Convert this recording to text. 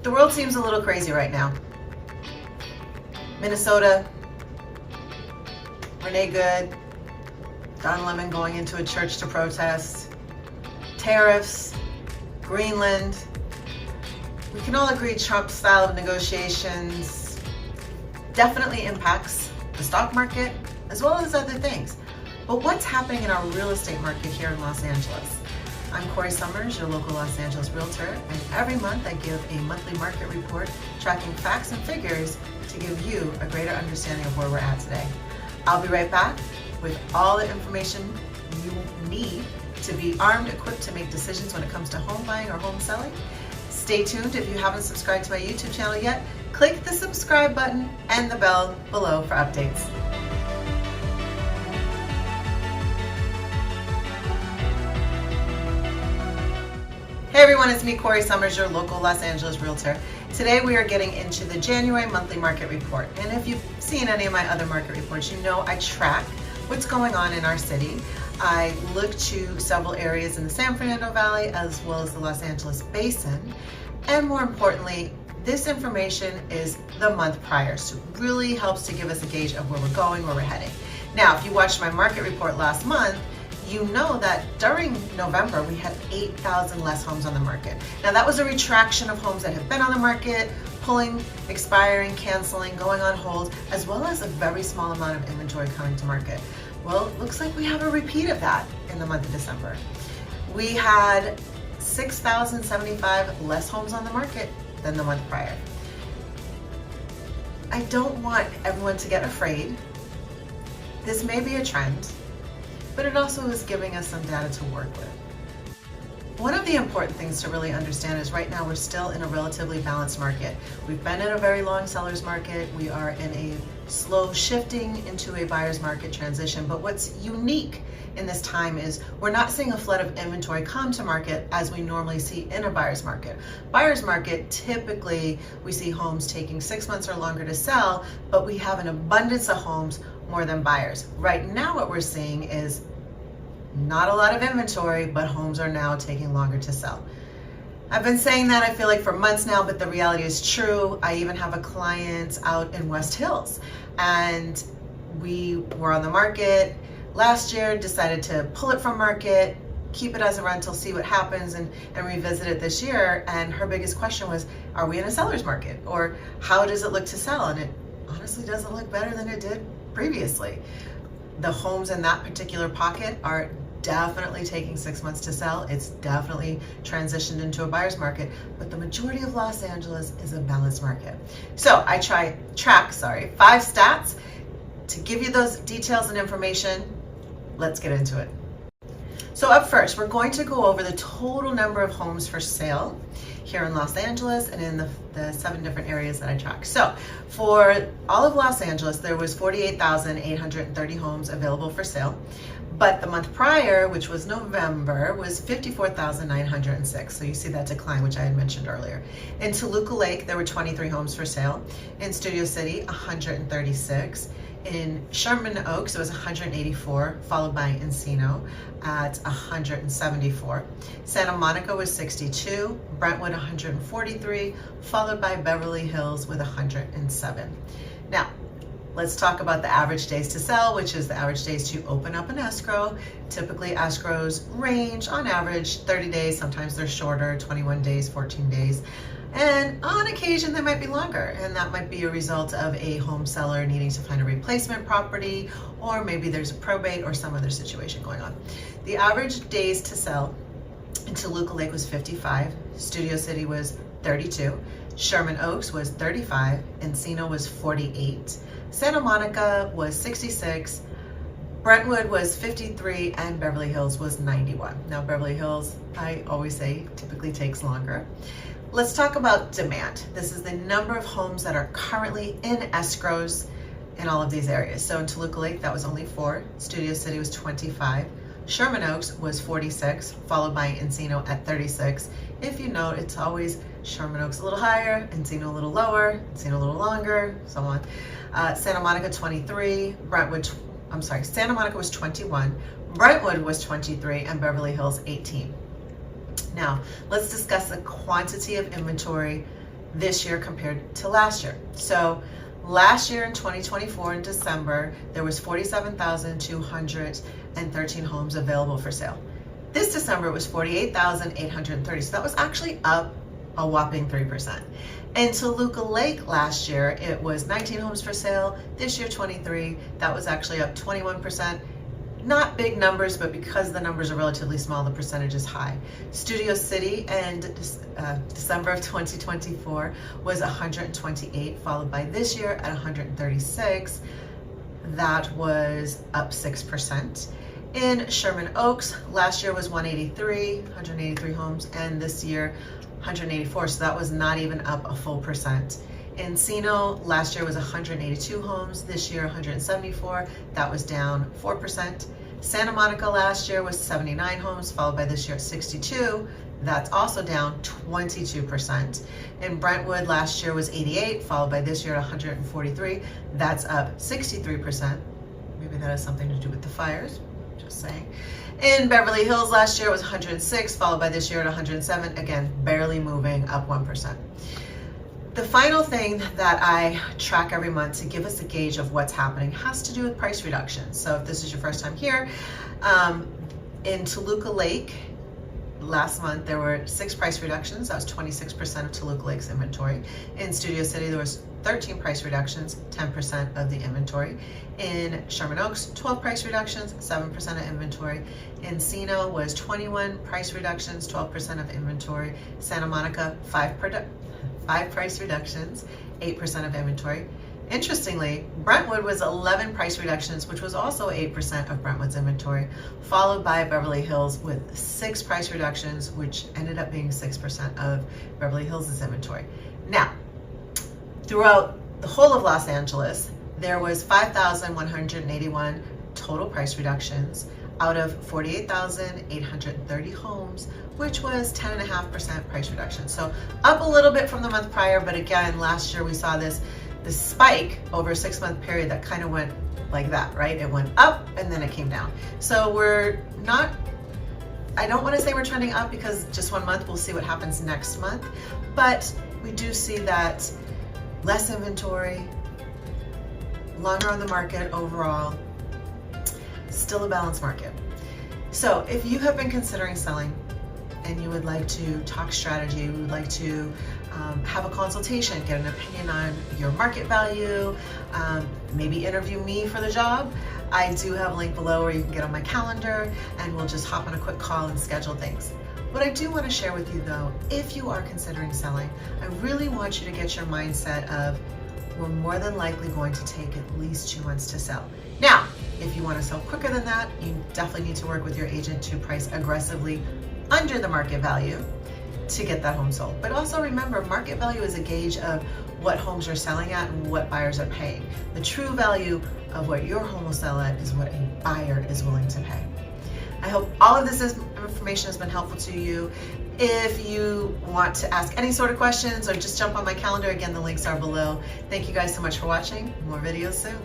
The world seems a little crazy right now. Minnesota, Renee Good, Don Lemon going into a church to protest, tariffs, Greenland. We can all agree Trump's style of negotiations definitely impacts the stock market as well as other things. But what's happening in our real estate market here in Los Angeles? I'm Corrie Sommers, your local Los Angeles realtor, and every month I give a monthly market report tracking facts and figures to give you a greater understanding of where we're at today. I'll be right back with all the information you need to be armed, equipped to make decisions when it comes to home buying or home selling. Stay tuned. If you haven't subscribed to my YouTube channel yet, click the subscribe button and the bell below for updates. Hey everyone, it's me, Corrie Sommers, your local Los Angeles realtor. Today we are getting into the January monthly market report. And if you've seen any of my other market reports, you know I track what's going on in our city. I look to several areas in the San Fernando Valley as well as the Los Angeles Basin. And more importantly, this information is the month prior, so it really helps to give us a gauge of where we're going, where we're heading. Now, if you watched my market report last month, you know that during November we had 8,000 less homes on the market. Now that was a retraction of homes that have been on the market, pulling, expiring, canceling, going on hold, as well as a very small amount of inventory coming to market. Well, it looks like we have a repeat of that in the month of December. We had 6,075 less homes on the market than the month prior. I don't want everyone to get afraid. This may be a trend, but it also is giving us some data to work with. One of the important things to really understand is right now we're still in a relatively balanced market. We've been in a very long seller's market. We are in a slow shifting into a buyer's market transition. But what's unique in this time is we're not seeing a flood of inventory come to market as we normally see in a buyer's market. Buyer's market, typically we see homes taking 6 months or longer to sell, but we have an abundance of homes more than buyers. Right now what we're seeing is not a lot of inventory, but homes are now taking longer to sell. I've been saying that I feel like for months now, but the reality is true. I even have a client out in West Hills, and we were on the market last year, decided to pull it from market, keep it as a rental, see what happens, and revisit it this year. And her biggest question was, are we in a seller's market? Or how does it look to sell? And it honestly doesn't look better than it did previously. The homes in that particular pocket are definitely taking 6 months to sell. It's definitely transitioned into a buyer's market, but the majority of Los Angeles is a balanced market. So I track 5 stats to give you those details and information. Let's get into it. So up first, we're going to go over the total number of homes for sale here in Los Angeles and in the 7 different areas that I track. So for all of Los Angeles, there was 48,830 homes available for sale. But the month prior, which was November, was 54,906. So you see that decline, which I had mentioned earlier. In Toluca Lake, there were 23 homes for sale. In Studio City, 136. In Sherman Oaks, it was 184, followed by Encino at 174. Santa Monica was 62, Brentwood 143, followed by Beverly Hills with 107. Now, let's talk about the average days to sell, which is the average days to open up an escrow. Typically, escrows range on average 30 days, sometimes they're shorter, 21 days, 14 days. And on occasion, they might be longer, and that might be a result of a home seller needing to find a replacement property, or maybe there's a probate or some other situation going on. The average days to sell in Toluca Lake was 55, Studio City was 32, Sherman Oaks was 35, Encino was 48, Santa Monica was 66, Brentwood was 53, and Beverly Hills was 91. Now Beverly Hills, I always say, typically takes longer. Let's talk about demand. This is the number of homes that are currently in escrows in all of these areas. So in Toluca Lake, that was only 4. Studio City was 25. Sherman Oaks was 46, followed by Encino at 36. If you note, it's always Sherman Oaks a little higher, Encino a little lower, Encino a little longer, so on. Santa Monica 23, Santa Monica was 21, Brentwood was 23, and Beverly Hills 18. Now, let's discuss the quantity of inventory this year compared to last year. So last year in 2024 in December, there was 47,213 homes available for sale. This December it was 48,830. So that was actually up a whopping 3%. In Toluca Lake last year, it was 19 homes for sale. This year, 23. That was actually up 21%. Not big numbers, but because the numbers are relatively small, the percentage is high. Studio City and December of 2024 was 128, followed by this year at 136. That was up 6%. In Sherman Oaks, last year was 183 homes, and this year 184, so that was not even up a full percent. Encino, last year was 182 homes, this year 174, that was down 4%. Santa Monica last year was 79 homes, followed by this year at 62, that's also down 22%. In Brentwood last year was 88, followed by this year at 143, that's up 63%. Maybe that has something to do with the fires, just saying. In Beverly Hills last year it was 106, followed by this year at 107, again, barely moving, up 1%. The final thing that I track every month to give us a gauge of what's happening has to do with price reductions. So if this is your first time here, in Toluca Lake, last month there were 6 price reductions. That was 26% of Toluca Lake's inventory. In Studio City there was 13 price reductions, 10% of the inventory. In Sherman Oaks, 12 price reductions, 7% of inventory. Encino was 21 price reductions, 12% of inventory. Santa Monica, 5 price reductions, 8% of inventory. Interestingly, Brentwood was 11 price reductions, which was also 8% of Brentwood's inventory, followed by Beverly Hills with 6 price reductions, which ended up being 6% of Beverly Hills' inventory. Now, throughout the whole of Los Angeles, there was 5,181 total price reductions out of 48,830 homes, which was 10.5% price reduction. So up a little bit from the month prior, but again, last year we saw this spike over a 6-month period that kind of went like that, right? It went up and then it came down. So we're not, I don't want to say we're trending up because just one month, we'll see what happens next month, but we do see that less inventory, longer on the market overall, still a balanced market. So if you have been considering selling and you would like to talk strategy, you would like to have a consultation, get an opinion on your market value, maybe interview me for the job, I do have a link below where you can get on my calendar and we'll just hop on a quick call and schedule things. What I do want to share with you though, if you are considering selling, I really want you to get your mindset of we're more than likely going to take at least 2 months to sell. Now, if you want to sell quicker than that, you definitely need to work with your agent to price aggressively under the market value to get that home sold. But also remember, market value is a gauge of what homes are selling at and what buyers are paying. The true value of what your home will sell at is what a buyer is willing to pay. I hope all of this information has been helpful to you. If you want to ask any sort of questions or just jump on my calendar, again, the links are below. Thank you guys so much for watching. More videos soon.